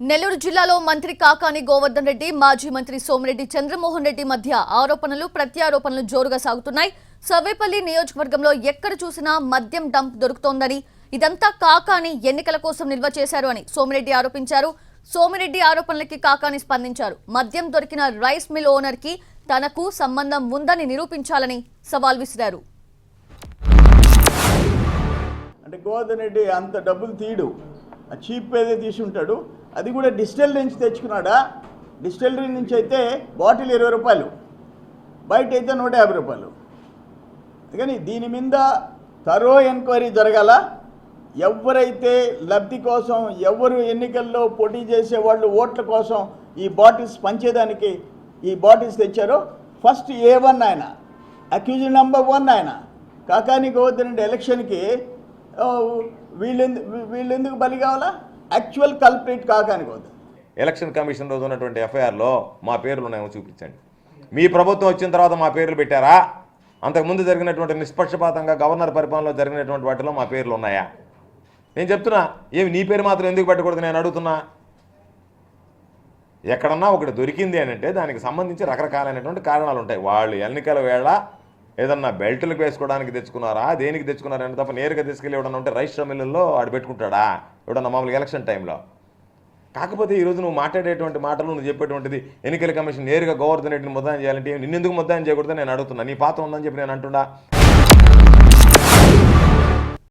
నెల్లూరు జిల్లాలో మంత్రి కాకాని గోవర్ధన్ రెడ్డి, మాజీ మంత్రి సోమిరెడ్డి చంద్రమోహన్ రెడ్డి మధ్య ఆరోపణలు ప్రత్యారోపణలు జోరుగా సాగుతున్నాయి. సర్వేపల్లి నియోజకవర్గంలో ఎక్కడ చూసినా మద్యం డంప్ దొరుకుతోందని, ఇదంతా కాకాని ఎన్నికల కోసం నిల్వ చేశారు అని సోమిరెడ్డి ఆరోపించారు. సోమిరెడ్డి ఆరోపణలకి కాకాని స్పందించారు. మద్యం దొరికిన రైస్ మిల్ ఓనర్ కి తనకు సంబంధం ఉందని నిరూపించాలని సవాల్ విసిరారు. అంటే గోవర్ధన్ రెడ్డి అంత డబ్బులు తీయడు, చీప్ ఏదో తీసి ఉంటాడు. అది కూడా డిస్టిలరీ నుంచి తెచ్చుకున్నాడా? డిస్టిలరీ నుంచి అయితే బాటిల్ 20 రూపాయలు, బయట అయితే 150 రూపాయలు. అందుకని దీని మీద తరో ఎంక్వైరీ జరగాల. ఎవరైతే లబ్ధి కోసం, ఎవరు ఎన్నికల్లో పోటీ చేసేవాళ్ళు ఓట్ల కోసం ఈ బాటిల్స్ పంచేదానికి ఈ బాటిల్స్ తెచ్చారో ఫస్ట్ A1 ఆయన, అక్యూజ్డ్ నెంబర్ 1 ఆయన. కాకాని గోవర్ధన్ రెడ్డి ఎలక్షన్కి వీళ్ళెందుకు బలి కావాలా? Actual culprit Kakani Govardhan. Election commission రోజు ఉన్నటువంటి ఎఫ్ఐఆర్లో మా పేర్లు ఉన్నాయేమో చూపించండి. మీ ప్రభుత్వం వచ్చిన తర్వాత మా పేర్లు పెట్టారా? అంతకుముందు జరిగినటువంటి నిష్పక్షపాతంగా గవర్నర్ పరిపాలనలో జరిగినటువంటి వాటిలో మా పేర్లు ఉన్నాయా? నేను చెప్తున్నా, ఏమి నీ పేరు మాత్రం ఎందుకు పెట్టకూడదు నేను అడుగుతున్నా. ఎక్కడన్నా ఒకటి దొరికింది అని అంటే దానికి సంబంధించి రకరకాలైనటువంటి కారణాలు ఉంటాయి. వాళ్ళు ఎన్నికల వేళ ఏదన్నా బెల్టులకు వేసుకోవడానికి తెచ్చుకున్నారా, దేనికి తెచ్చుకున్నారని తప్ప నేరుగా తీసుకెళ్ళి ఎవడన్నా ఉంటే రైస్ మిల్లుల్లో ఆడు పెట్టుకుంటాడా ఎవడన్నా మామూలుగా ఎలక్షన్ టైంలో? కాకపోతే ఈరోజు నువ్వు మాట్లాడేటువంటి మాటలు, నువ్వు చెప్పేటువంటిది ఎన్నికల కమిషన్ నేరుగా గోవర్ధన్ రెడ్డిని ముద్దాయం చేయాలంటే నిన్నెందుకు ముద్దాయం చేయకూడదని నేను అడుగుతున్నా. నీ పాత్ర ఉందని చెప్పి నేను అంటున్నా.